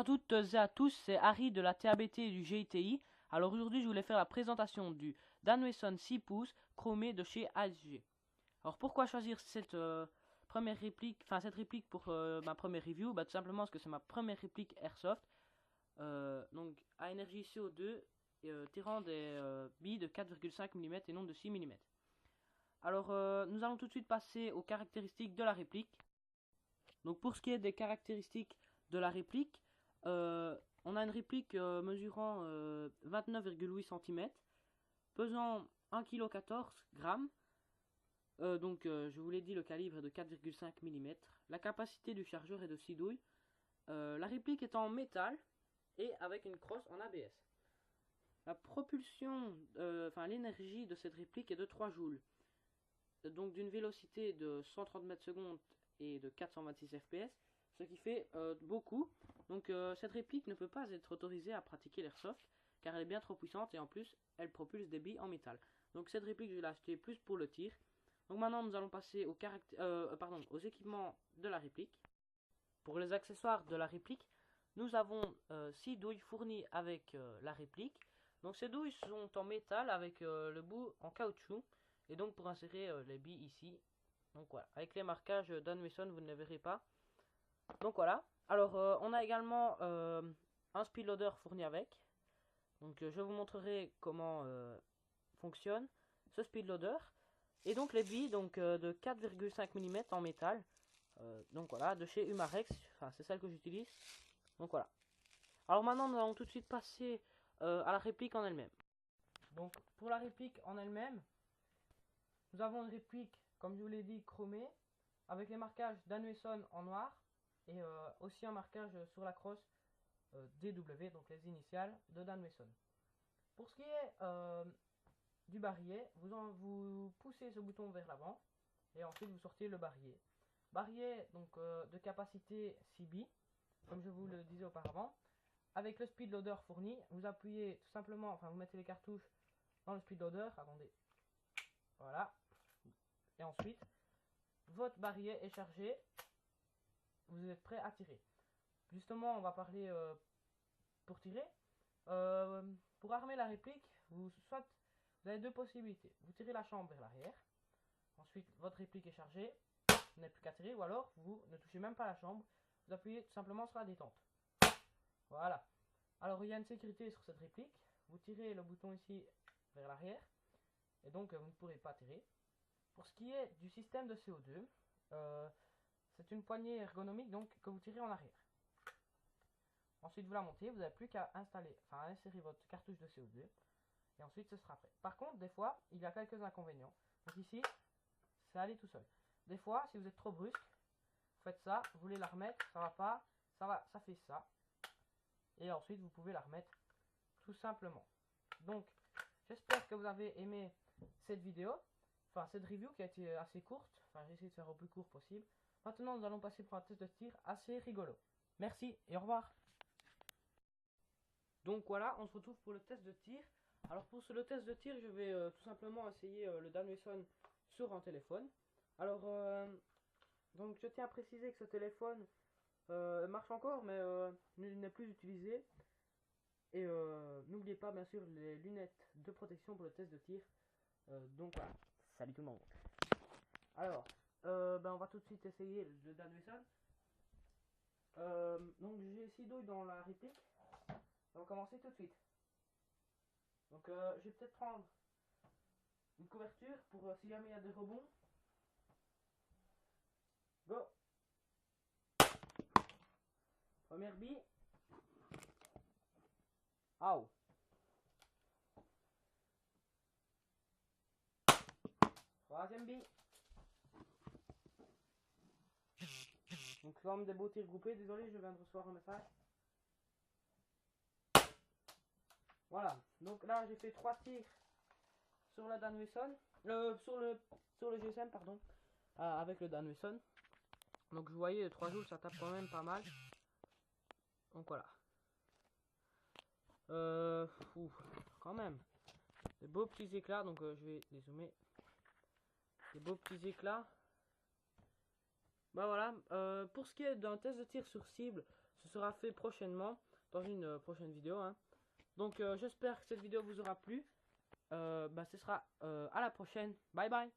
à toutes et à tous, c'est Harry de la TABT et du GITI. Alors aujourd'hui je voulais faire la présentation du Danwesson 6 pouces chromé de chez ASG. Alors pourquoi choisir cette première réplique, cette réplique pour ma première review? Tout simplement parce que c'est ma première réplique Airsoft. Donc à énergie CO2 tirant des billes de 4,5 mm et non de 6 mm. Alors nous allons tout de suite passer aux caractéristiques de la réplique. Donc pour ce qui est des caractéristiques de la réplique, on a une réplique mesurant 29,8 cm, pesant 1,14 kg. Donc je vous l'ai dit, le calibre est de 4,5 mm. La capacité du chargeur est de 6 douilles. La réplique est en métal et avec une crosse en ABS. La propulsion, l'énergie de cette réplique est de 3 joules. Donc d'une vélocité de 130 mètres secondes et de 426 fps, ce qui fait beaucoup. Donc cette réplique ne peut pas être autorisée à pratiquer l'airsoft car elle est bien trop puissante et en plus elle propulse des billes en métal. Donc cette réplique je l'ai achetée plus pour le tir. Donc maintenant nous allons passer aux équipements de la réplique. Pour les accessoires de la réplique, nous avons 6 douilles fournies avec la réplique. Donc ces douilles sont en métal avec le bout en caoutchouc. Et donc pour insérer les billes ici. Donc voilà, avec les marquages Danwesson, vous ne les verrez pas. Donc voilà. Alors on a également un speedloader fourni avec. Donc je vous montrerai comment fonctionne ce speedloader. Et donc les billes de 4,5 mm en métal. Donc voilà, de chez Umarex. C'est celle que j'utilise. Donc voilà. Alors maintenant nous allons tout de suite passer à la réplique en elle-même. Donc pour la réplique en elle-même, nous avons une réplique, comme je vous l'ai dit, chromée, avec les marquages Danwesson en noir, et aussi un marquage sur la crosse DW, donc les initiales de Danwesson. Pour ce qui est du barillet, vous poussez ce bouton vers l'avant, et ensuite vous sortez le barillet. Barillet donc, de capacité 6 billes, comme je vous le disais auparavant. Avec le speedloader fourni, vous appuyez tout simplement, vous mettez les cartouches dans le speedloader, attendez, voilà. Et ensuite, votre barillet est chargé, vous êtes prêt à tirer. Justement, on va parler pour tirer. Pour armer la réplique, vous avez deux possibilités. Vous tirez la chambre vers l'arrière, ensuite votre réplique est chargée, vous n'avez plus qu'à tirer, ou alors vous ne touchez même pas la chambre, vous appuyez tout simplement sur la détente. Voilà. Alors il y a une sécurité sur cette réplique, vous tirez le bouton ici vers l'arrière, et donc vous ne pourrez pas tirer. Pour ce qui est du système de CO2, c'est une poignée ergonomique donc que vous tirez en arrière. Ensuite vous la montez, vous n'avez plus qu'à insérer votre cartouche de CO2 et ensuite ce sera prêt. Par contre, des fois, il y a quelques inconvénients. Donc ici, ça allait tout seul. Des fois, si vous êtes trop brusque, vous faites ça, vous voulez la remettre, ça va pas, ça fait ça. Et ensuite, vous pouvez la remettre tout simplement. Donc, j'espère que vous avez aimé cette vidéo. Cette review qui a été assez courte, j'ai essayé de faire au plus court possible. Maintenant nous allons passer pour un test de tir assez rigolo. Merci et au revoir. Donc voilà, on se retrouve pour le test de tir. Alors pour le test de tir, je vais tout simplement essayer le Danwesson sur un téléphone. Alors donc je tiens à préciser que ce téléphone marche encore mais n'est plus utilisé. Et n'oubliez pas bien sûr les lunettes de protection pour le test de tir. Donc voilà. Salut tout le monde. Alors, on va tout de suite essayer le Danwesson. Donc j'ai 6 douilles dans la réplique. On va commencer tout de suite. Donc je vais peut-être prendre une couverture pour si jamais il y a des rebonds. Go. Première bille. Ow. Troisième bille. Donc forme des beaux tirs groupés, désolé, je viens de recevoir un message. Voilà, donc là j'ai fait 3 tirs sur la Danwesson, sur le GSM pardon, avec le Danwesson. Donc vous voyez, 3 joules ça tape quand même pas mal. Donc voilà. Quand même. Des beaux petits éclats, donc je vais les zoomer. Des beaux petits éclats. Voilà, pour ce qui est d'un test de tir sur cible ce sera fait prochainement dans une prochaine vidéo. Hein. Donc j'espère que cette vidéo vous aura plu. Ce sera à la prochaine. Bye bye.